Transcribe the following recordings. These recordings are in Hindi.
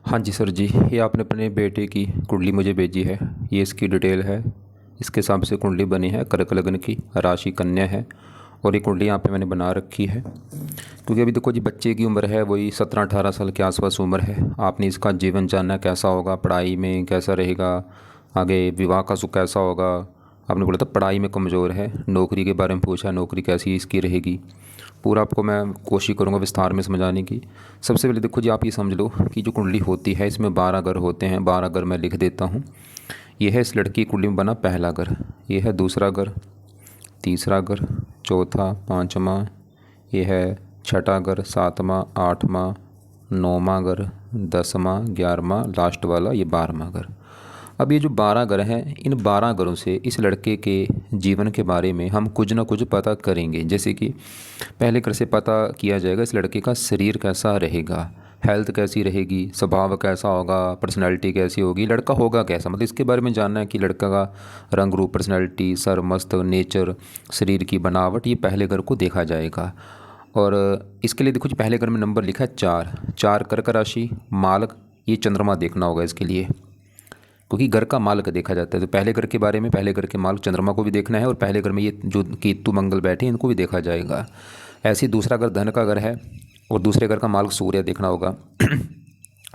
हाँ जी सर जी, ये आपने अपने बेटे की कुंडली मुझे भेजी है। ये इसकी डिटेल है। इसके हिसाब से कुंडली बनी है, कर्क लग्न की, राशि कन्या है। और ये कुंडली यहाँ पे मैंने बना रखी है क्योंकि अभी देखो जी, बच्चे की उम्र है वही 17-18 साल के आसपास उम्र है। आपने इसका जीवन जानना है, कैसा होगा, पढ़ाई में कैसा रहेगा, आगे विवाह का सुख कैसा होगा। आपने बोला था पढ़ाई में कमज़ोर है, नौकरी के बारे में पूछा, नौकरी कैसी इसकी रहेगी। पूरा आपको मैं कोशिश करूँगा विस्तार में समझाने की। सबसे पहले देखो जी, आप ये समझ लो कि जो कुंडली होती है इसमें 12 घर होते हैं। 12 घर मैं लिख देता हूँ। यह है इस लड़की की कुंडली में बना पहला घर, यह है दूसरा घर, तीसरा घर, चौथा, पाँचवा, यह है छठा घर, सातवां, आठवां, नौवां घर, 10वां, 11वां, लास्ट वाला ये 12वां घर। अब ये जो 12 घर हैं, इन 12 घरों से इस लड़के के जीवन के बारे में हम कुछ ना कुछ पता करेंगे। जैसे कि पहले घर से पता किया जाएगा इस लड़के का शरीर कैसा रहेगा, हेल्थ कैसी रहेगी, स्वभाव कैसा होगा, पर्सनैलिटी कैसी होगी, लड़का होगा कैसा, मतलब इसके बारे में जानना है कि लड़का का रंग रूप, पर्सनैलिटी, सर, मस्त, नेचर, शरीर की बनावट, ये पहले घर को देखा जाएगा। और इसके लिए देखो जी, पहले घर में नंबर लिखा है 4। 4 कर्क राशि, मालक, ये चंद्रमा देखना होगा इसके लिए, क्योंकि घर का मालक देखा जाता है। तो पहले घर के बारे में पहले घर के मालक चंद्रमा को भी देखना है, और पहले घर में ये जो केतु मंगल बैठे हैं इनको भी देखा जाएगा। ऐसे ही दूसरा घर धन का घर है, और दूसरे घर का मालक सूर्य देखना होगा।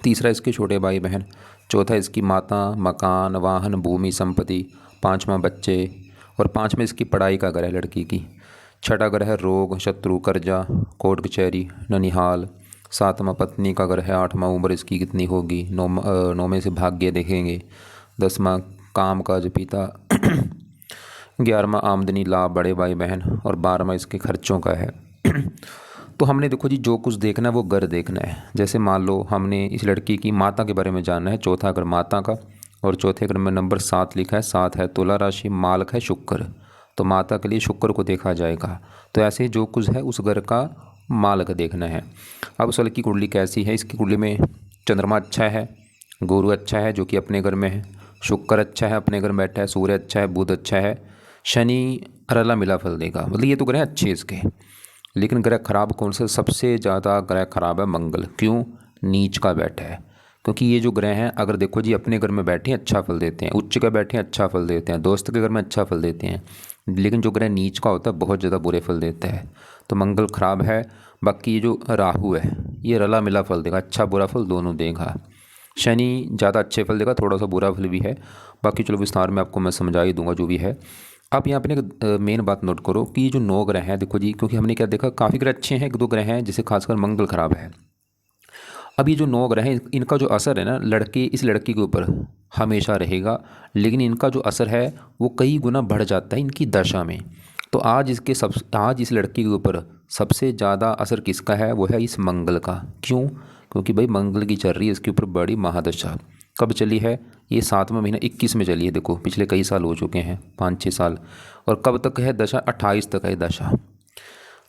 तीसरा इसके छोटे भाई बहन, चौथा इसकी माता, मकान, वाहन, भूमि, संपत्ति, पाँचवा बच्चे, और पाँचवें इसकी पढ़ाई का घर है लड़की की। छठा घर है रोग, शत्रु, कर्जा, कोर्ट कचहरी, ननिहाल। सातवां पत्नी का घर है। आठवां उम्र इसकी कितनी होगी। नौवें से भाग्य देखेंगे। 10वां काम काज पिता। 11वां आमदनी, लाभ, बड़े भाई बहन, और 12वां इसके खर्चों का है। तो हमने देखो जी, जो कुछ देखना है वो घर देखना है। जैसे मान लो हमने इस लड़की की माता के बारे में जानना है, चौथा घर माता का, और चौथे घर में नंबर 7 लिखा है। 7 है तुला राशि, मालक है शुक्र, तो माता के लिए शुक्र को देखा जाएगा। तो ऐसे जो कुछ है उस घर का मालक देखना है। अब उस लड़की की कुंडली कैसी है, इसकी कुंडली में चंद्रमा अच्छा है, गुरु अच्छा है जो कि अपने घर में है, शुक्र अच्छा है अपने घर में बैठा है, सूर्य अच्छा है, बुध अच्छा है, शनि रला मिला फल देगा। मतलब ये तो ग्रह अच्छे इसके। लेकिन ग्रह खराब कौन सा, सबसे ज़्यादा ग्रह खराब है मंगल। क्यों? नीच का बैठा है। क्योंकि ये जो ग्रह हैं, अगर देखो जी अपने घर में बैठे हैं अच्छा फल देते हैं, उच्च का बैठे हैं अच्छा फल देते हैं, दोस्त के घर में अच्छा फल देते हैं, लेकिन जो ग्रह नीच का होता है बहुत ज़्यादा बुरे फल देता है। तो मंगल खराब है। बाकी ये जो राहु है ये रला मिला फल देगा, अच्छा बुरा फल दोनों देगा। शनि ज़्यादा अच्छे फल देगा, थोड़ा सा बुरा फल भी है। बाकी चलो विस्तार में आपको मैं समझा ही दूंगा जो भी है। आप यहाँ पे एक मेन बात नोट करो कि ये जो 9 ग्रह हैं, देखो जी, क्योंकि हमने क्या देखा, काफ़ी ग्रह अच्छे हैं, 1-2 ग्रह हैं जिसे खासकर मंगल खराब है। अब ये जो 9 ग्रह हैं इनका जो असर है ना इस लड़की के ऊपर हमेशा रहेगा, लेकिन इनका जो असर है वो कई गुना बढ़ जाता है इनकी दशा में। तो आज इस लड़की के ऊपर सबसे ज़्यादा असर किसका है, वो है इस मंगल का। क्यों? क्योंकि भाई मंगल की चल रही है इसके ऊपर बड़ी महादशा। कब चली है? ये 7वां महीना 21 में चली है। देखो पिछले कई साल हो चुके हैं, 5-6 साल। और कब तक है दशा? 28 तक है दशा।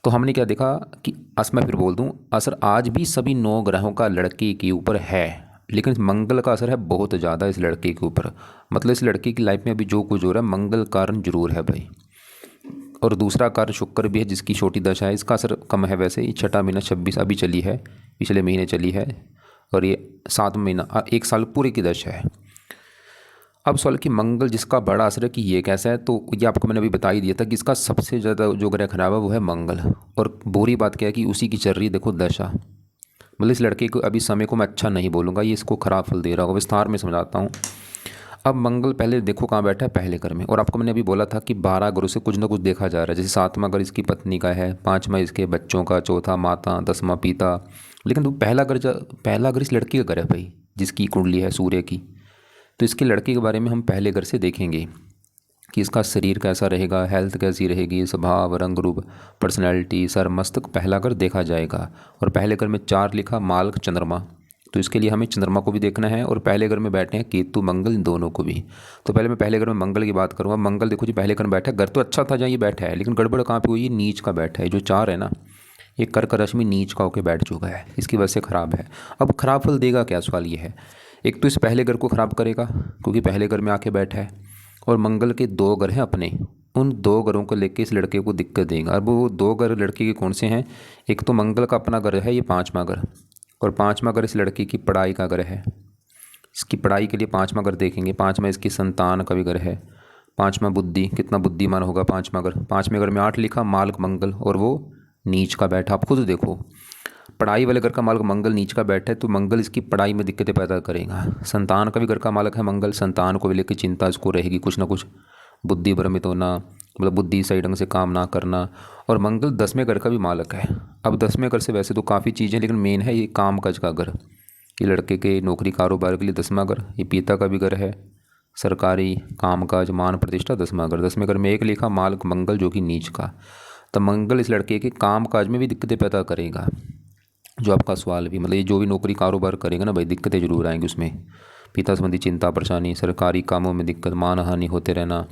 तो हमने क्या देखा कि मैं फिर बोल दूं, असर आज भी सभी 9 ग्रहों का लड़की के ऊपर है, लेकिन मंगल का असर है बहुत ज़्यादा इस लड़के के ऊपर। मतलब इस लड़की की लाइफ में अभी जो कुछ हो रहा है मंगल कारण जरूर है भाई। और दूसरा कारण शुक्र भी है जिसकी छोटी दशा है, इसका असर कम है वैसे। ये छठा महीना 26 अभी चली है, पिछले महीने चली है, और ये 7वां महीना 1 साल पूरे की दशा है। अब सवाल कि मंगल जिसका बड़ा असर है कि ये कैसा है, तो ये आपको मैंने अभी बता ही दिया था कि इसका सबसे ज़्यादा जो ग्रह खराब है वो है मंगल। और बुरी बात क्या है कि उसी की चल रही है देखो दशा। मतलब इस लड़के को अभी समय को मैं अच्छा नहीं बोलूँगा, ये इसको खराब फल दे रहा होगा। विस्तार में समझाता हूँ। अब मंगल पहले देखो कहाँ बैठा है, पहले घर में। और आपको मैंने अभी बोला था कि 12 घरों से कुछ ना कुछ देखा जा रहा है। जैसे 7वां घर इसकी पत्नी का है, 5वां इसके बच्चों का, चौथा माता, 10वां पिता। लेकिन तो पहला घर इस लड़की का घर है भाई, जिसकी कुंडली है सूर्य की। तो इसके लड़के के बारे में हम पहले घर से देखेंगे कि इसका शरीर कैसा रहेगा, हेल्थ कैसी रहेगी, स्वभाव, रंग रूप, पर्सनैलिटी, सर, मस्तक, पहला घर देखा जाएगा। और पहले घर में 4 लिखा, मालक चंद्रमा, तो इसके लिए हमें चंद्रमा को भी देखना है। और पहले घर में बैठे हैं केतु मंगल, इन दोनों को भी। तो पहले मैं पहले घर में मंगल की बात करूँगा। मंगल देखो जी पहले घर में बैठा है, घर तो अच्छा था जहाँ ये बैठा है, लेकिन गड़बड़ कहाँ पे हुई, नीच का बैठा है। जो 4 है ना, ये कर्क राशि में नीच का होकर बैठ चुका है, इसकी वजह से खराब है। अब खराब फल देगा क्या, सवाल ये है। एक तो इस पहले घर को खराब करेगा क्योंकि पहले घर में आके बैठा है, और मंगल के 2 घर हैं अपने, उन 2 घरों को लेके इस लड़के को दिक्कत देगा। अब वो 2 घर लड़के के कौन से हैं? एक तो मंगल का अपना घर है ये 5वां घर, और पाँचवा घर इस लड़के की पढ़ाई का घर है। इसकी पढ़ाई के लिए पाँचवा घर देखेंगे। पाँचवा इसकी संतान का भी घर है। पाँचवा बुद्धि, कितना बुद्धिमान होगा पाँचवा घर। पाँचवें घर में 8 लिखा, मालक मंगल, और वो नीच का बैठा। आप खुद देखो, पढ़ाई वाले घर का मालक मंगल नीच का बैठा है तो मंगल इसकी पढ़ाई में दिक्कतें पैदा करेगा। संतान का भी घर का मालक है मंगल, संतान को भी लेकर चिंता इसको रहेगी, कुछ ना कुछ बुद्धि भ्रमित होना, मतलब बुद्धि सही ढंग से काम ना करना। और मंगल 10वें घर का भी मालक है। अब 10वें घर से वैसे तो काफ़ी चीज़ें, लेकिन मेन है ये काम काज का घर। ये लड़के के नौकरी कारोबार के लिए 10वां घर। ये पिता का भी घर है, सरकारी कामकाज मान प्रतिष्ठा 10वां घर। 10वें घर में 1 लिखा, मालक मंगल जो कि नीच का। तो मंगल इस लड़के के काम काज में भी दिक्कतें पैदा करेगा। जो आपका सवाल भी, मतलब ये जो भी नौकरी कारोबार करेगा ना भाई, दिक्कतें जरूर आएंगी उसमें। पिता संबंधी चिंता परेशानी, सरकारी कामों में दिक्कत, मान हानि होते रहना।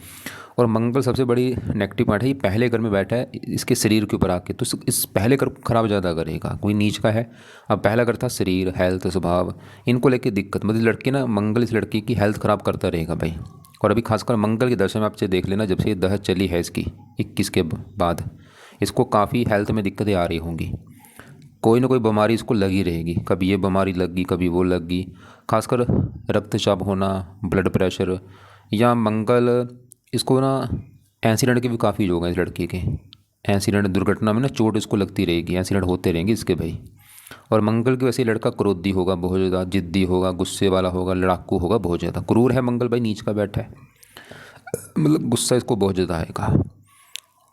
और मंगल सबसे बड़ी नेगेटिव पॉइंट है, ये पहले घर में बैठा है इसके शरीर के ऊपर आके, तो इस पहले घर खराब ज़्यादा करेगा। कोई नीच का है, अब पहला घर था शरीर, हेल्थ, स्वभाव, इनको लेके दिक्कत। मतलब लड़के ना, मंगल इस लड़की की हेल्थ ख़राब करता रहेगा भाई। और अभी खासकर मंगल की दशा में आप देख लेना, जब से ये दशा चली है इसकी 21 के बाद, इसको काफ़ी हेल्थ में दिक्कतें आ रही होंगी। कोई ना कोई बीमारी इसको लगी रहेगी, कभी ये बीमारी लगी, कभी वो लगी। खासकर रक्तचाप होना, ब्लड प्रेशर, या मंगल इसको ना एक्सीडेंट के भी काफ़ी योग हैं इस लड़के के। एक्सीडेंट, दुर्घटना में ना चोट इसको लगती रहेगी, एक्सीडेंट होते रहेंगे इसके भाई। और मंगल की वैसे लड़का क्रोधी होगा बहुत ज़्यादा, जिद्दी होगा, गुस्से वाला होगा, लड़ाकू होगा बहुत ज़्यादा। क्रूर है मंगल भाई, नीच का बैठा है, मतलब गुस्सा इसको बहुत ज़्यादा आएगा।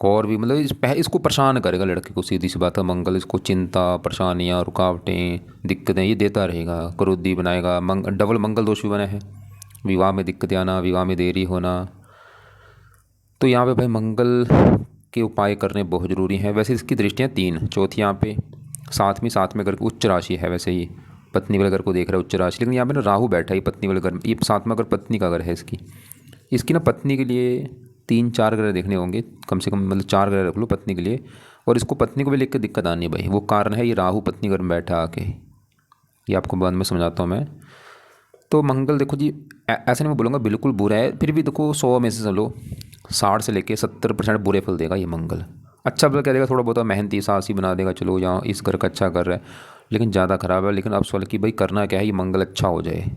और भी मतलब इसको परेशान करेगा लड़के को, सीधी सी बात है। मंगल इसको चिंता, परेशानियाँ, रुकावटें, दिक्कतें ये देता रहेगा, क्रोधी बनाएगा। डबल मंगल दोष भी बना है, विवाह में दिक्कतें आना, विवाह में देरी होना। तो यहाँ पे भाई मंगल के उपाय करने बहुत ज़रूरी हैं। वैसे इसकी दृष्टियाँ 3, चौथी यहाँ पे 7वें घर की उच्च राशि है। वैसे ही पत्नी वाले घर को देख रहा है उच्च राशि, लेकिन यहाँ पे ना राहु बैठा है पत्नी वाले घर में। ये 7वां घर पत्नी का घर है इसकी ना पत्नी के लिए 3-4 ग्रह देखने होंगे कम से कम, मतलब 4 ग्रह रख लो पत्नी के लिए। और इसको पत्नी को भी लेकर दिक्कत आनी है भाई। वो कारण है ये राहु पत्नी घर में बैठा आके, ये आपको बाद में समझाता हूँ मैं। तो मंगल देखो जी, ऐसे नहीं मैं बोलूँगा बिल्कुल बुरा है, फिर भी देखो 100 में से चलो 60 से लेके 70% बुरे फल देगा ये मंगल। अच्छा फल क्या देगा, थोड़ा बहुत मेहनती साहसी बना देगा, चलो यहाँ इस घर का अच्छा कर रहा है, लेकिन ज़्यादा ख़राब है। लेकिन अब सवाल कि भाई करना क्या है, ये मंगल अच्छा हो जाए।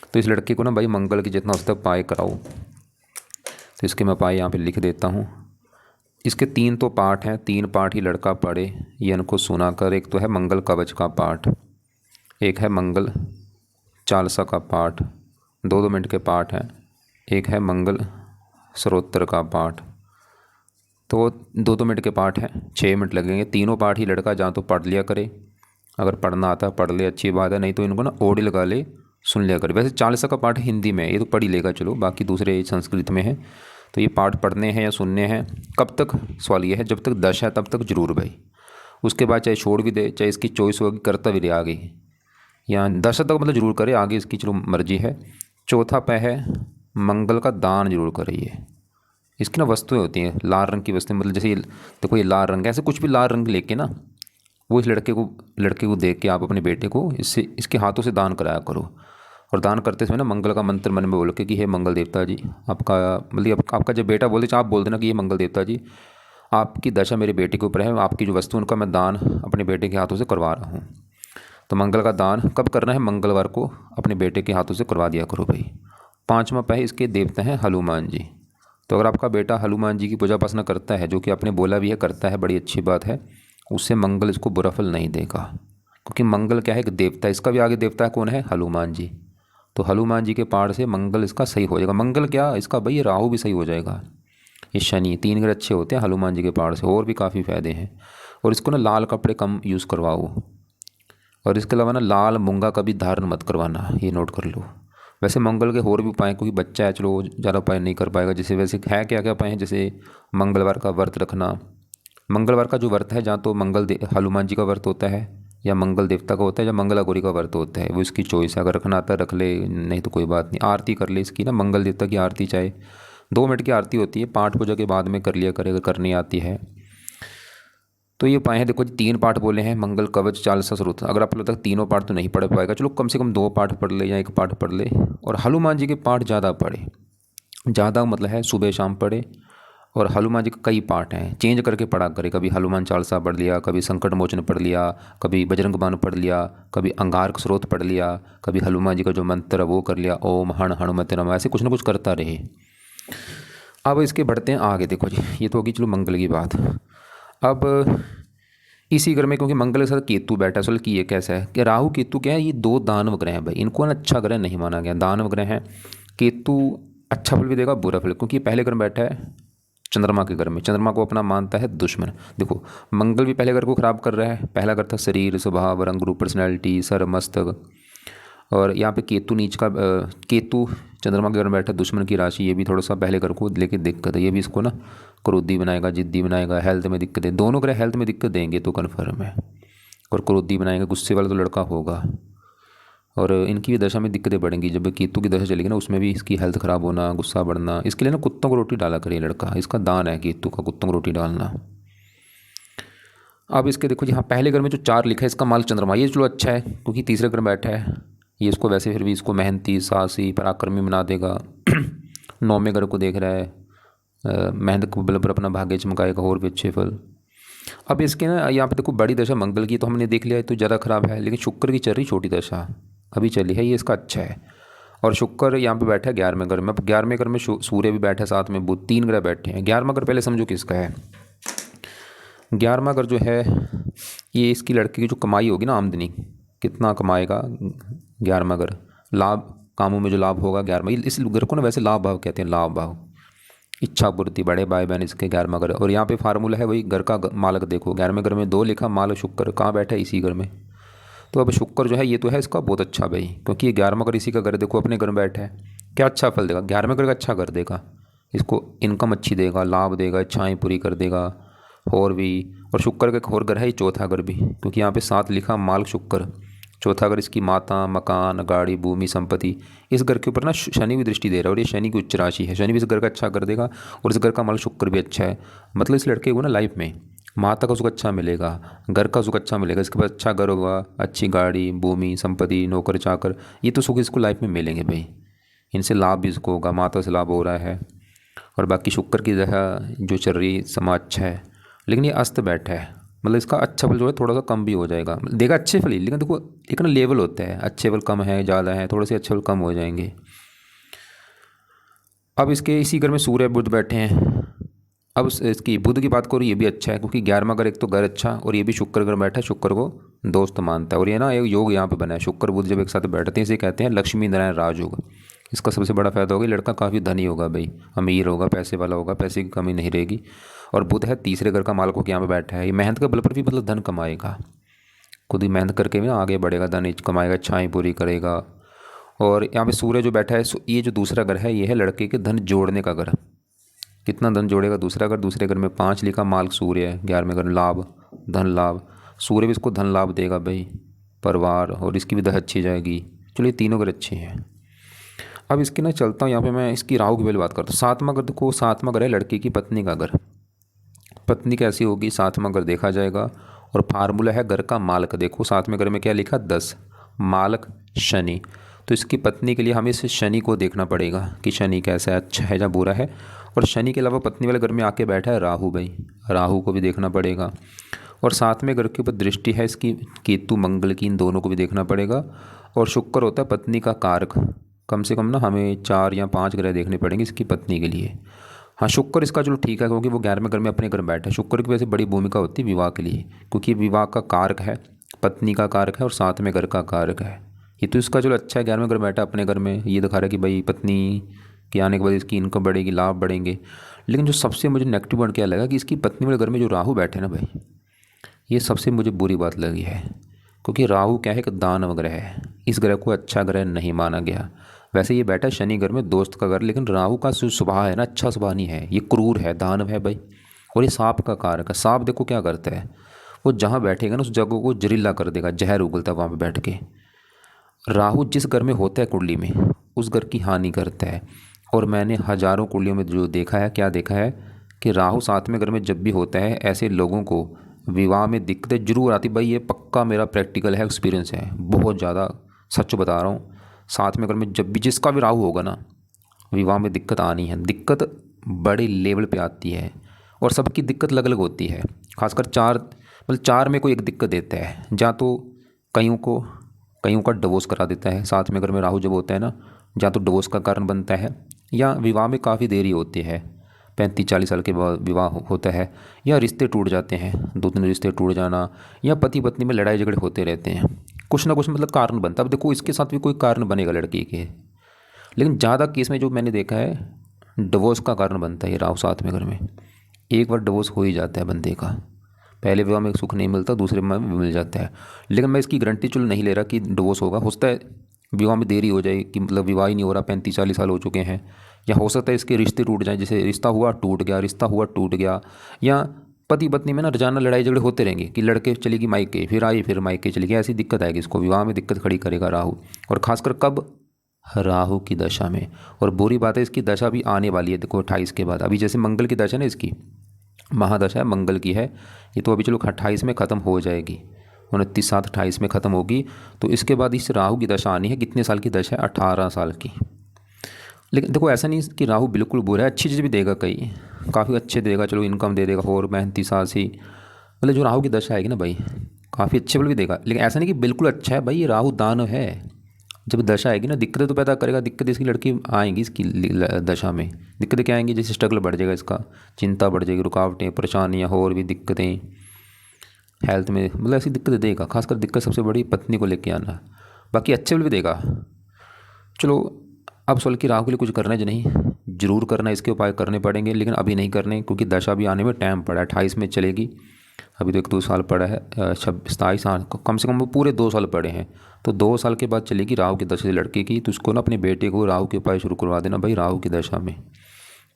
तो इस लड़के को ना भाई मंगल की जितना उससे उपाय कराओ। तो इसके मैं उपाय यहाँ पे लिख देता हूँ। इसके 3 तो पाठ हैं, 3 पाठ ही लड़का पढ़े, ये इनको सुना कर। एक तो है मंगल कवच का पाठ, एक है मंगल चालीसा का पाठ, 2-2 मिनट के पाठ हैं। एक है मंगल स्तोत्र का पाठ, तो 2-2 मिनट के पाठ हैं, 6 मिनट लगेंगे। तीनों पाठ ही लड़का जहाँ तो पढ़ लिया करे, अगर पढ़ना आता है पढ़ ले, अच्छी बात है, नहीं तो इनको ना ऑडियो लगा ले, सुन लिया करे। वैसे चालीसा का पाठ हिंदी में है, ये तो पढ़ ही लेगा चलो, बाकी दूसरे संस्कृत में है। तो ये पाठ पढ़ने हैं या सुनने हैं। कब तक, सवाल ये है जब तक दशा है तब तक जरूर भाई। उसके बाद चाहे छोड़ भी दे, चाहे इसकी चॉइस होगी, करता भी रहे आगे, या दशा तक मतलब जरूर करे, आगे इसकी चलो मर्जी है। चौथा पे है मंगल का दान जरूर करे। ये इसकी ना वस्तुएं होती हैं लाल रंग की वस्तुएं, मतलब जैसे देखो ये लाल रंग, ऐसे कुछ भी लाल रंग लेके ना वो इस लड़के को देख के आप अपने बेटे को इसके हाथों से दान कराया करो। और दान करते समय ना मंगल का मंत्र मन में बोल के कि हे मंगल देवता जी, आपका मतलब आपका जब बेटा बोले आप बोल देना कि ये मंगल देवता जी, आपकी दशा मेरे बेटे के ऊपर है, आपकी जो वस्तु उनका मैं दान अपने बेटे के हाथों से करवा रहा हूँ। तो मंगल का दान कब करना है, मंगलवार को अपने बेटे के हाथों से करवा दिया करो भाई। 5वां पे इसके देवता हैं हनुमान जी। तो अगर आपका बेटा हनुमान जी की पूजा उपासना करता है, जो कि आपने बोला भी है करता है, बड़ी अच्छी बात है, उससे मंगल इसको बुरा फल नहीं देगा। क्योंकि मंगल क्या है, एक देवता, इसका भी आगे देवता कौन है, हनुमान जी। तो हनुमान जी के पाठ से मंगल इसका सही हो जाएगा। मंगल क्या इसका भाई, राहु भी सही हो जाएगा, ये शनि, 3 ग्रह अच्छे होते हैं हनुमान जी के पाठ से। और भी काफ़ी फ़ायदे हैं। और इसको ना लाल कपड़े कम यूज़ करवाओ। और इसके अलावा ना लाल मूंगा कभी धारण मत करवाना, ये नोट कर लो। वैसे मंगल के और भी उपाय, क्योंकि बच्चा है चलो ज़्यादा उपाय नहीं कर पाएगा। जैसे वैसे है क्या क्या उपाय हैं, जैसे मंगलवार का व्रत रखना। मंगलवार का जो व्रत है, जहाँ तो हनुमान जी का व्रत होता है, या मंगल देवता का होता है, या मंगला गौरी का व्रत होता है, वो इसकी चॉइस है। अगर रखना आता है रख ले, नहीं तो कोई बात नहीं। आरती कर ले इसकी ना, मंगल देवता की आरती, चाहे 2 मिनट की आरती होती है, पाठ पूजा के बाद में कर लिया करे अगर करनी आती है। तो ये उपाय है। देखो जी 3 पाठ बोले हैं, मंगल कवच चालीसा स्तोत्र। अगर आप लगता है तीनों पाठ तो नहीं पढ़ पाएगा, चलो कम से कम 2 पाठ पढ़ ले या 1 पाठ पढ़ ले। और हनुमान जी के पाठ ज़्यादा पढ़े, ज़्यादा मतलब है सुबह शाम पढ़े। और हनुमान जी का कई पार्ट हैं, चेंज करके पढ़ा करे, कभी हनुमान चालीसा पढ़ लिया, कभी संकट मोचन पढ़ लिया, कभी बजरंग बाण पढ़ लिया, कभी अंगारक स्रोत पढ़ लिया, कभी हनुमान जी का जो मंत्र है वो कर लिया, ओम हण हनुमते नमः, ऐसे कुछ ना कुछ करता रहे। अब इसके बढ़ते हैं आगे। देखो जी, ये तो होगी चलो मंगल की बात। अब इसी घर में क्योंकि मंगल के साथ केतु बैठा है, असल की ये कैसा है कि राहु केतु क्या है, ये दो दानव ग्रह हैं भाई, इनको ना अच्छा ग्रह नहीं माना गया, दानव ग्रह हैं। केतु अच्छा फल भी देगा बुरा फल, क्योंकि पहले घर में बैठा है चंद्रमा के घर में, चंद्रमा को अपना मानता है दुश्मन। देखो मंगल भी पहले घर को खराब कर रहा है, पहला घर था शरीर, स्वभाव, रंग रूप, पर्सनैलिटी, सर, मस्तक। और यहाँ पे केतु नीच का केतु चंद्रमा के घर में बैठा दुश्मन की राशि, ये भी थोड़ा सा पहले घर को लेके दिक्कत है, ये भी इसको ना क्रोधी बनाएगा, जिद्दी बनाएगा, हेल्थ में दिक्कत है, दोनों ग्रह हेल्थ में दिक्कत देंगे तो कन्फर्म है। और क्रोधी बनाएगा, गुस्से वाला तो लड़का होगा, और इनकी भी दशा में दिक्कतें बढ़ेंगी। जब केतु की दशा चलेगी ना, उसमें भी इसकी हेल्थ ख़राब होना, गुस्सा बढ़ना। इसके लिए ना कुत्तों को रोटी डाला करे लड़का, इसका दान है केतु का, कुत्तों को रोटी डालना। अब इसके देखो जी, हाँ पहले घर में जो 4 लिखा है इसका माल चंद्रमा, ये चलो अच्छा है क्योंकि तीसरे घर में बैठा है, ये इसको वैसे फिर भी इसको मेहनती, साहसी, पराक्रमी बना देगा। 9वें घर को देख रहा है, मेहनत के बल पर अपना भाग्य चमकाएगा, और भी अच्छे फल। अब इसके ना यहाँ पे देखो बड़ी दशा मंगल की तो हमने देख लिया है, तो ज़्यादा खराब है, लेकिन शुक्र की चल रही छोटी दशा अभी चली है, ये इसका अच्छा है। और शुक्र यहाँ पे बैठा है 11वें घर में। अब 11वें घर में सूर्य भी बैठा है, साथ में बुध, 3 ग्रह बैठे हैं। 11वां घर पहले समझो किसका है। 11वां घर जो है ये इसकी लड़के की जो कमाई होगी ना, आमदनी कितना कमाएगा 11वां घर, लाभ, कामों में जो लाभ होगा 11वां, इस घर को ना वैसे लाभ भाव कहते हैं, लाभ भाव, इच्छा पूर्ति, बड़े भाई बहन, इसके 11वां घर। और यहाँ पे फार्मूला है वही घर का मालक, देखो 11वें घर में 2 लिखा, मालक शुक्र कहाँ बैठा है, इसी घर में। तो अब शुक्र जो है ये तो है इसका बहुत अच्छा भाई, क्योंकि ये 11वां घर इसी का घर, देखो अपने घर में बैठा है, क्या अच्छा फल देगा, 11वें घर का अच्छा कर देगा, इसको इनकम अच्छी देगा, लाभ देगा, इच्छाएँ पूरी कर देगा। और भी, और शुक्र का एक और घर है, ये चौथा घर भी, क्योंकि यहाँ पे 7 लिखा, मालक शुक्र, चौथा घर इसकी माता, मकान, गाड़ी, भूमि, संपत्ति। इस घर के ऊपर ना शनि भी दृष्टि दे रहा है, और ये शनि की उच्च राशि है, शनि भी इस घर का अच्छा कर देगा, और इस घर का मालक शुक्र भी अच्छा है। मतलब इस लड़के को ना लाइफ में माता का सुख अच्छा मिलेगा, घर का सुख अच्छा मिलेगा, इसके पास अच्छा घर होगा, अच्छी गाड़ी, भूमि, संपत्ति, नौकर चाकर, ये तो सुख इसको लाइफ में मिलेंगे भाई, इनसे लाभ भी इसको होगा, माता से लाभ हो रहा है। और बाकी शुक्र की जगह जो चल रही समाज अच्छा है, लेकिन ये अस्त बैठा है, मतलब इसका अच्छा फल जो है थोड़ा सा कम भी हो जाएगा, देगा अच्छे फल ही, लेकिन देखो एक ना लेवल होता है, अच्छे फल कम है, ज़्यादा है, थोड़े से अच्छे फल कम हो जाएंगे। अब इसके इसी घर में सूर्य बुध बैठे हैं। अब इसकी बुध की बात करूँ, ये भी अच्छा है, क्योंकि 11वां घर एक तो घर अच्छा, और ये भी शुक्र घर बैठा है, शुक्र को दोस्त मानता है। और ये ना एक योग यहाँ पे बना है, शुक्र बुध जब एक साथ बैठते हैं इसे कहते हैं लक्ष्मी नारायण राजयोग। इसका सबसे बड़ा फायदा होगा, लड़का काफ़ी धनी होगा भाई, अमीर होगा, पैसे वाला होगा, पैसे की कमी नहीं रहेगी। और बुध है तीसरे घर का मालक होकर यहाँ पे बैठा है, ये मेहनत के बल पर भी मतलब धन कमाएगा, खुद ही मेहनत करके भी ना आगे बढ़ेगा, धन कमाएगा, इच्छाएँ पूरी करेगा। और यहाँ पे सूर्य जो बैठा है, ये जो दूसरा घर है, ये है लड़के के धन जोड़ने का घर, कितना धन जोड़ेगा दूसरा घर। दूसरे घर में 5 लिखा, मालक सूर्य है, 11वें घर लाभ, धन लाभ, सूर्य भी इसको धन लाभ देगा भाई, परिवार, और इसकी भी दशा अच्छी जाएगी। चलो ये तीनों घर अच्छे हैं। अब इसकी ना चलता हूँ यहाँ पे मैं इसकी राहु की पहले बात करता हूँ। 7वां घर देखो, 7वां घर है लड़के की पत्नी का घर, पत्नी कैसी होगी 7वां घर देखा जाएगा। और फार्मूला है घर का मालक, देखो 7वें घर में क्या लिखा 10, मालक शनि, तो इसकी पत्नी के लिए हमें इस शनि को देखना पड़ेगा कि शनि कैसा है, अच्छा है या बुरा है। और शनि के अलावा पत्नी वाले घर में आके बैठा है राहु भाई, राहु को भी देखना पड़ेगा। और 7वें घर के ऊपर दृष्टि है इसकी केतु मंगल की, इन दोनों को भी देखना पड़ेगा। और शुक्र होता है पत्नी का कारक, कम से कम ना हमें 4 या 5 ग्रह देखने पड़ेंगे इसकी पत्नी के लिए। हाँ शुक्र इसका चलो ठीक है, क्योंकि वो 11वें घर में अपने घर बैठा है, शुक्र की वजह से बड़ी भूमिका होती है विवाह के लिए, क्योंकि विवाह का कारक है, पत्नी का कारक है, और 7वें घर का कारक है। ये तो इसका चलो अच्छा है, 11वें घर बैठा अपने घर में, ये दिखा रहा है कि भाई पत्नी के आने के बाद इसकी इनकम बढ़ेगी, लाभ बढ़ेंगे। लेकिन जो सबसे मुझे नेगेटिव पॉइंट क्या लगा कि इसकी पत्नी वाले घर में जो राहु बैठे ना भाई, ये सबसे मुझे बुरी बात लगी है, क्योंकि राहु क्या है, एक दानव ग्रह है, इस ग्रह को अच्छा ग्रह नहीं माना गया। वैसे ये बैठा शनि घर में, दोस्त का घर, लेकिन राहु का जो स्वभाव है ना, अच्छा स्वभाव नहीं है, ये क्रूर है, दानव है भाई। और ये सांप का कारक है, सांप देखो क्या करता है, वो जहाँ बैठेगा ना उस जगह को जहरीला कर देगा, जहर उगलता है वहाँ पर बैठ के। राहु जिस घर में होता है कुंडली में, उस घर की हानि करता है। और मैंने हज़ारों कुंडलियों में जो देखा है, क्या देखा है कि राहु 7वें घर में जब भी होता है, ऐसे लोगों को विवाह में दिक्कतें जरूर आती भाई, ये पक्का मेरा प्रैक्टिकल है, एक्सपीरियंस है, बहुत ज़्यादा सच बता रहा हूँ। 7वें घर में जब भी जिसका भी राहु होगा ना, विवाह में दिक्कत आनी है, दिक्कत बड़े लेवल पे आती है और सबकी दिक्कत अलग अलग होती है। खासकर चार मतलब चार में कोई एक दिक्कत देता है, या तो कईयों का डिवोर्स करा देता है। साथ में अगर में राहु जब होता है ना, या तो डिवोर्स का कारण बनता है, या विवाह में काफ़ी देरी होती है, 35-40 साल के बाद विवाह होता है, या रिश्ते टूट जाते हैं, 2-3 रिश्ते टूट जाना, या पति पत्नी में लड़ाई झगड़े होते रहते हैं। कुछ ना कुछ मतलब कारण बनता है। अब देखो इसके साथ भी कोई कारण बनेगा लड़की के, लेकिन ज़्यादा केस में जो मैंने देखा है डिवोर्स का कारण बनता है। ये राहु साथ में घर में, एक बार डिवोर्स हो ही जाता है बंदे का। पहले विवाह में सुख नहीं मिलता, दूसरे में मिल जाता है। लेकिन मैं इसकी गारंटी चलो नहीं ले रहा कि डिवोर्स होगा। हो सकता है विवाह में देरी हो जाए, कि मतलब विवाह ही नहीं हो रहा, 35-40 साल हो चुके हैं, या हो सकता है इसके रिश्ते टूट जाएं, जैसे रिश्ता हुआ टूट गया, रिश्ता हुआ टूट गया, या पति पत्नी में ना रोजाना लड़ाई झगड़े होते रहेंगे कि लड़के चलेगी मायके, फिर आई, फिर मायके चली गई, ऐसी दिक्कत आएगी इसको। विवाह में दिक्कत खड़ी करेगा राहु, और खासकर कब, राहु की दशा में। और बुरी बात है इसकी दशा भी आने वाली है, देखो 28 के बाद। अभी जैसे मंगल की दशा ना, इसकी महादशा है, मंगल की है ये, तो अभी चलो 28 में ख़त्म हो जाएगी, 29-7-28 में ख़त्म होगी। तो इसके बाद इस राहु की दशा आनी है। कितने साल की दशा है? 18 साल की। लेकिन देखो ऐसा नहीं कि राहु बिल्कुल बुरा है, अच्छी चीज़ भी देगा, कई काफ़ी अच्छे देगा, चलो इनकम दे देगा और मेहनती सासी, मतलब जो राहु की दशा आएगी ना भाई, काफ़ी अच्छे भी देगा। लेकिन ऐसा नहीं कि बिल्कुल अच्छा है भाई, ये राहु दानव है। जब दशा आएगी ना दिक्कतें तो पैदा करेगा, दिक्कत इसकी लड़की आएंगी, इसकी दशा में दिक्कतें क्या आएंगी, जैसे स्ट्रगल बढ़ जाएगा इसका, चिंता बढ़ जाएगी, रुकावटें, परेशानियाँ और भी दिक्कतें, हेल्थ में मतलब ऐसी दिक्कतें देगा। खासकर दिक्कत सबसे बड़ी पत्नी को लेके आना, बाकी अच्छे भी देगा। चलो अब सोल की राहु के लिए कुछ करना है नहीं, जरूर करना है, इसके उपाय करने पड़ेंगे, लेकिन अभी नहीं करने, क्योंकि दशा भी आने में टाइम पड़ा है। 28 में चलेगी, अभी तो 1-2 साल पड़ा है, 27 साल, कम से कम वो पूरे 2 साल पड़े हैं। तो 2 साल के बाद चलेगी राहु की दशा लड़के की। तो उसको ना अपने बेटे को राहु के उपाय शुरू करवा देना भाई, राहु की दशा में,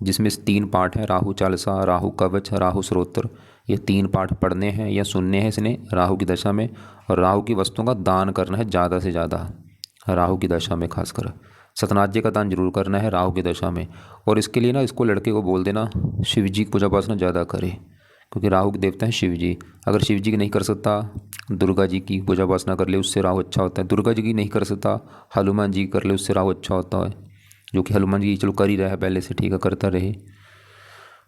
जिसमें 3 पाठ हैं, राहु चालीसा, राहु कवच, राहु स्तोत्र। ये 3 पाठ पढ़ने हैं या सुनने हैं इसने राहु की दशा में। और राहु की वस्तुओं का दान करना है ज़्यादा से ज़्यादा, राहु की दशा में खासकर सतनाज्य का दान जरूर करना है राहु की दशा में। और इसके लिए ना इसको लड़के को बोल देना शिव जी की पूजा उपासना ज़्यादा करे, क्योंकि राहु के देवता हैं शिव जी। अगर शिव जी की नहीं कर सकता, दुर्गा जी की पूजा उपासना कर ले, उससे राहु अच्छा होता है। दुर्गा जी की नहीं कर सकता, हनुमान जी कर ले, उससे राहु अच्छा होता है, जो कि हनुमान जी चलो कर ही रहा है पहले से, ठीक है, करता रहे।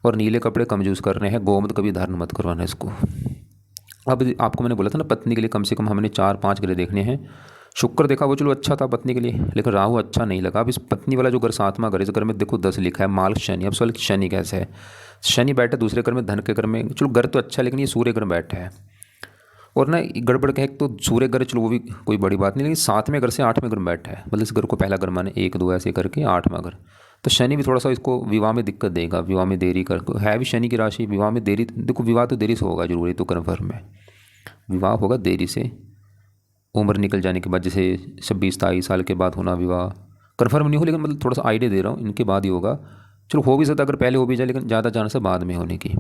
और नीले कपड़े कम यूज़ करने हैं, गोमत कभी धारण मत करवाना इसको। अब आपको मैंने बोला था ना पत्नी के लिए कम से कम हमने 4-5 ग्रह देखने हैं। शुक्र देखा, वो चलो अच्छा था पत्नी के लिए, लेकिन राहु अच्छा नहीं लगा। अब इस पत्नी वाला जो घर 7वां घर, इस घर में देखो 10 लिखा है, माल शनि। अब सवाल शनि कैसे है? शनि बैठा दूसरे घर में, धन के घर में, चलो घर तो अच्छा है, लेकिन ये सूर्य घर में बैठा है। और ना गड़बड़ का एक तो सूर्य घर, चलो वो भी कोई बड़ी बात नहीं, लेकिन 7वें घर से 8वें घर में बैठा है, मतलब इस घर को पहला घर माने, 1-2 ऐसे करके 8वां घर। तो शनि भी थोड़ा सा इसको विवाह में दिक्कत देगा, विवाह में देरी कर, है भी शनि की राशि, विवाह में देरी। देखो विवाह तो देरी से होगा जरूरी, तो कन्फर्म है विवाह होगा देरी से, उम्र निकल जाने के बाद, जैसे 26-27 साल के बाद होना विवाह, कन्फर्म नहीं हो, लेकिन मतलब थोड़ा सा आइडिया दे रहा हूँ, इनके बाद ही होगा। चलो हो भी सकता अगर पहले हो भी जाए, लेकिन ज़्यादा चांस है बाद में होने की।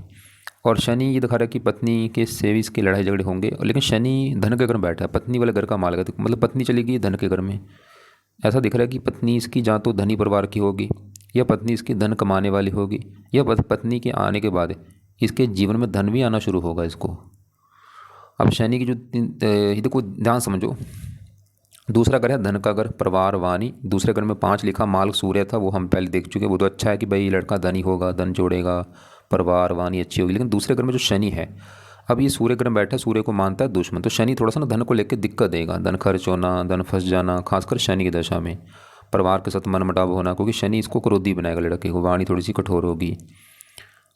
और शनि ये दिखा रहा है कि पत्नी के सेविस के लड़ाई झगड़े होंगे, लेकिन शनि धन के घर में बैठा है, पत्नी वाले घर का मालिक है, मतलब पत्नी चलेगी धन के घर में। ऐसा दिख रहा है कि पत्नी इसकी या तो धनी परिवार की होगी, या पत्नी इसकी धन कमाने वाली होगी, या पत्नी के आने के बाद इसके जीवन में धन भी आना शुरू होगा इसको। अब शनि की जो देखो ध्यान समझो, दूसरा घर है धन का घर, परिवार वाणी। दूसरे घर में 5 लिखा, माल सूर्य था, वो हम पहले देख चुके, वो तो अच्छा है कि भाई लड़का धनी होगा, धन जोड़ेगा, परिवार वाणी अच्छी होगी। लेकिन दूसरे घर में जो शनि है, अब ये सूर्य ग्रह में बैठा है, सूर्य को मानता है दुश्मन, तो शनि थोड़ा सा ना धन को लेकर दिक्कत देगा, धन खर्च होना, धन फंस जाना, खासकर शनि की दशा में। परिवार के साथ मनमुटाव होना, क्योंकि शनि इसको क्रोधी बनाएगा लड़के को, वाणी थोड़ी सी कठोर होगी।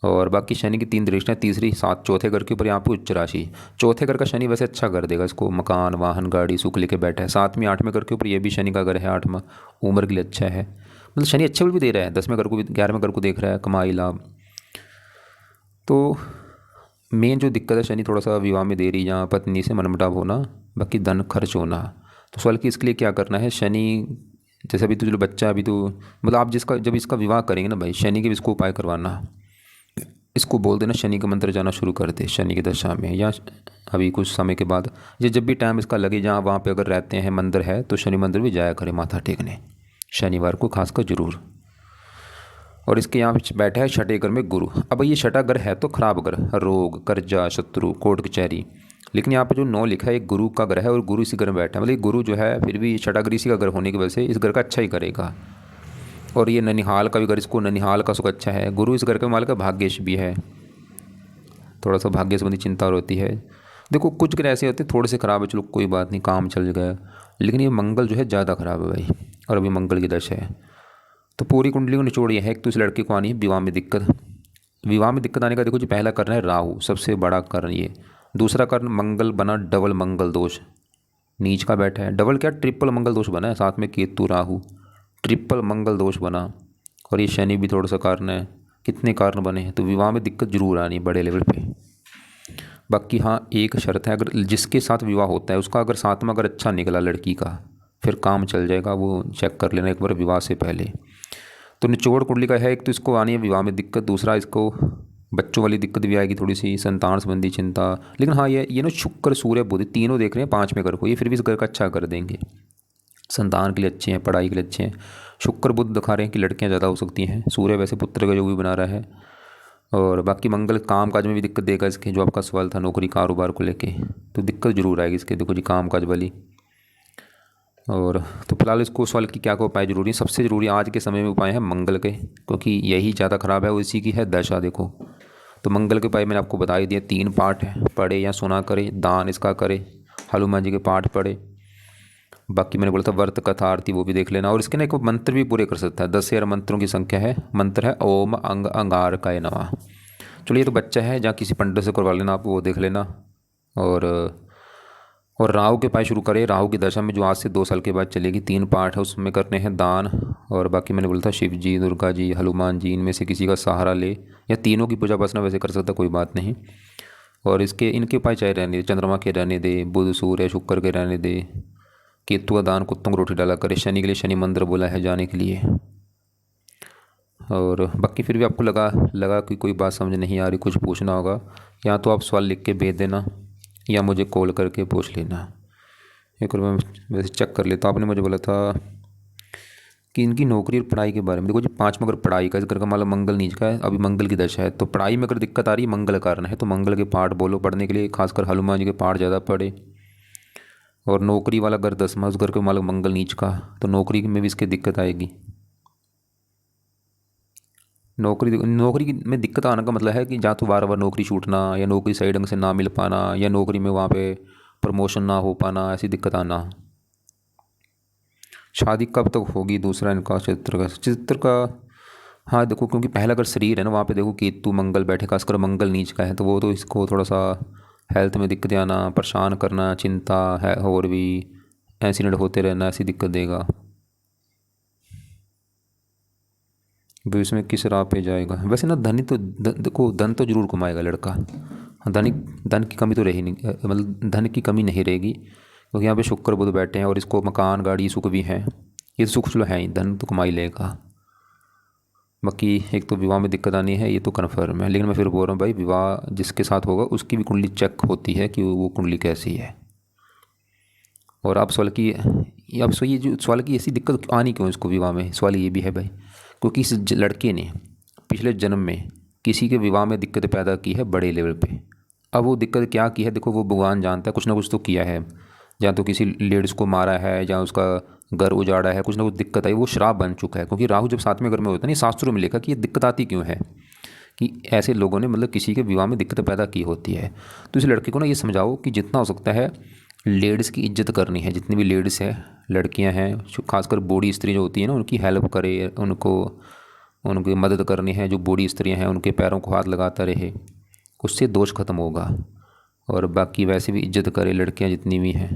और बाकी शनि की 3 दृष्टियाँ, तीसरी 7 चौथे घर के ऊपर, यहाँ पे उच्च राशि। चौथे घर का शनि वैसे अच्छा कर देगा इसको, मकान वाहन गाड़ी सुख लेके बैठा है। 7वें 8वें घर के ऊपर ये भी शनि का घर है, 8वां, उम्र के लिए अच्छा है, मतलब शनि अच्छे भी दे रहा है। 10वें घर को भी, 11वें घर को देख रहा है, कमाई लाभ। तो मेन जो दिक्कत है शनि थोड़ा सा विवाह में देरी, या पत्नी से मनमुटाव होना, बाकी धन खर्च होना। तो सवाल कि इसके लिए क्या करना है, शनि जैसे अभी तो जो बच्चा अभी तो मतलब आप जिसका जब इसका विवाह करेंगे ना भाई, शनि के भी इसको उपाय करवाना, इसको बोल देना शनि का मंत्र जाना शुरू कर दे शनि की दशा में, या अभी कुछ समय के बाद, ये जब भी टाइम इसका लगे, जहाँ वहाँ पे अगर रहते हैं मंदिर है तो शनि मंदिर भी जाया करे माथा टेकने शनिवार को खासकर जरूर। और इसके यहाँ बैठा है 6ठे घर में गुरु। अब ये 6ठा घर है तो खराब घर, रोग, कर्जा, शत्रु, कोर्ट कचहरी। लेकिन यहाँ पे जो 9 लिखा है एक गुरु का घर है, और गुरु इसी घर में बैठा है, मतलब गुरु जो है फिर भी 6ठा घर इसी का घर होने की वजह से इस घर का अच्छा ही करेगा। और ये ननिहाल का भी घर, इसको ननिहाल का सुख अच्छा है। गुरु इस घर के मालिक का भाग्येश भी है, थोड़ा सा भाग्य संबंधी चिंता होती है। देखो कुछ ग्रह ऐसे होते हैं थोड़े से ख़राब है, चलो कोई बात नहीं, काम चल गया, लेकिन ये मंगल जो है ज़्यादा ख़राब है भाई, और अभी मंगल की दशा है। तो पूरी कुंडली को निचोड़ ये है, एक तो इस लड़के को आनी है विवाह में दिक्कत। विवाह में दिक्कत आने का देखो जी पहला कारण है राहु, सबसे बड़ा कारण ये। दूसरा कारण मंगल बना डबल मंगल दोष, नीच का बैठा है, डबल क्या ट्रिपल मंगल दोष बना है, साथ में केतु राहु, ट्रिपल मंगल दोष बना। और ये शनि भी थोड़ा सा कारण है, कितने कारण बने हैं। तो विवाह में दिक्कत जरूर आनी बड़े लेवल पे। बाकी हाँ एक शर्त है, अगर जिसके साथ विवाह होता है उसका अगर साथ में अगर अच्छा निकला लड़की का, फिर काम चल जाएगा, वो चेक कर लेना एक बार विवाह से पहले। तो निचोड़ कुंडली का है, एक तो इसको आनी है विवाह में दिक्कत, दूसरा इसको बच्चों वाली दिक्कत भी आएगी थोड़ी सी, संतान संबंधी चिंता। लेकिन हाँ ये ना शुक्र सूर्य बुध तीनों देख रहे हैं 5वें घर को, ये फिर भी इस घर का अच्छा कर देंगे, संतान के लिए अच्छे हैं, पढ़ाई के लिए अच्छे हैं। शुक्र बुध दिखा रहे हैं कि लड़कियां ज़्यादा हो सकती हैं, सूर्य वैसे पुत्र का जो भी बना रहा है। और बाकी मंगल काम काज में भी दिक्कत देगा इसके, जो आपका सवाल था नौकरी कारोबार को लेके, तो दिक्कत जरूर आएगी इसके, देखो जी काम काज वाली। और तो फिलहाल इसको सवाल की क्या उपाय जरूरी है, सबसे ज़रूरी आज के समय में उपाय है मंगल के, क्योंकि यही ज़्यादा ख़राब है, वो इसी की है दशा देखो। तो मंगल के उपाय मैंने आपको बता ही दिया, 3 पाठ है, पढ़े या सुना करे, दान इसका करे, हनुमान जी के पाठ पढ़े। बाकी मैंने बोला था व्रत कथा आरती वो भी देख लेना, और इसके ना एक मंत्र भी पूरे कर सकता है, 10 से 11 मंत्रों की संख्या है। मंत्र है ओम अंग अंगार काय नमः। चलो ये तो बच्चा है, जहाँ किसी पंडित से करवा लेना आप, वो देख लेना। और राहु के उपाय शुरू करें, राहु की दशा में जो आज से 2 साल के बाद चलेगी, 3 पाठ है उसमें करने हैं दान। और बाकी मैंने बोला था शिव जी, दुर्गा जी, हनुमान जी, इनमें से किसी का सहारा ले, या तीनों की पूजा उपासना वैसे कर सकता, कोई बात नहीं। और इनके उपाय चाहे रहने दे, चंद्रमा के रहने दे, बुध सूर्य शुक्र के रहने दे, केतु का दान, कुत्तों को रोटी डाला करे, शनि के लिए शनि मंदिर बोला है जाने के लिए। और बाकी फिर भी आपको लगा कि कोई बात समझ नहीं आ रही, कुछ पूछना होगा, या तो आप सवाल लिख के भेज देना, या मुझे कॉल करके पूछ लेना। एक और मैं वैसे चेक कर लेता। आपने मुझे बोला था कि इनकी नौकरी और पढ़ाई के बारे में, देखो जी 5 में अगर पढ़ाई का, इस घर का माला मंगल नीच का है, अभी मंगल की दशा है, तो पढ़ाई में अगर दिक्कत आ रही है मंगल कारण है, तो मंगल के पाठ बोलो पढ़ने के लिए, खासकर हनुमान जी के पाठ ज़्यादा पढ़े। और नौकरी वाला घर 10वां, उस घर के मालिक मंगल नीच का, तो नौकरी में भी इसके दिक्कत आएगी। नौकरी में दिक्कत आने का मतलब है कि जहाँ तो बार बार नौकरी छूटना, या नौकरी सही ढंग से ना मिल पाना, या नौकरी में वहाँ पे प्रमोशन ना हो पाना, ऐसी दिक्कत आना। शादी कब तक होगी, दूसरा इनका चित्र का हाँ देखो, क्योंकि पहला अगर शरीर है ना, वहाँ पे देखो केतु मंगल बैठे, खासकर मंगल नीच का है, तो वो तो इसको थोड़ा सा हेल्थ में दिक्कत आना, परेशान करना, चिंता है, और भी एक्सीडेंट होते रहना, ऐसी दिक्कत देगा। भविष्य में किस राह पे जाएगा, वैसे ना धनी तो देखो धन तो जरूर कमाएगा लड़का, धन की कमी तो रही नहीं, मतलब धन की कमी नहीं रहेगी, क्योंकि यहाँ पे शुक्र बुध बैठे हैं, और इसको मकान गाड़ी सुख भी हैं, ये तो सुख चलो है ही, धन तो कमाई लेगा। बाकी एक तो विवाह में दिक्कत आनी है, ये तो कन्फर्म है, लेकिन मैं फिर बोल रहा हूँ भाई, विवाह जिसके साथ होगा उसकी भी कुंडली चेक होती है कि वो कुंडली कैसी है। और आप सवाल की अब सो ये जो सवाल की ऐसी दिक्कत आनी क्यों इसको विवाह में, सवाल ये भी है भाई, क्योंकि इस लड़के ने पिछले जन्म में किसी के विवाह में दिक्कत पैदा की है बड़े लेवल पे। अब वो दिक्कत क्या की है देखो, वो भगवान जानता है, कुछ ना कुछ तो किया है, या तो किसी लेडीज़ को मारा है, या उसका घर उजाड़ा है, कुछ ना कुछ दिक्कत आई, वो श्राप बन चुका है। क्योंकि राहु जब 7वें घर में होता है ना, शास्त्रों में लिखा कि ये दिक्कत आती क्यों है, कि ऐसे लोगों ने मतलब किसी के विवाह में दिक्कत पैदा की होती है। तो इस लड़के को ना ये समझाओ कि जितना हो सकता है लेडीज़ की इज्जत करनी है, जितनी भी लेडीज़ है, लड़कियां हैं, खासकर बूढ़ी स्त्री जो होती है ना, उनकी हेल्प करे, उनकी मदद करनी है। जो बूढ़ी स्त्रियां हैं उनके पैरों को हाथ लगाता रहे, उससे दोष खत्म होगा। और बाकी वैसे भी इज्जत करे लड़कियां जितनी भी हैं।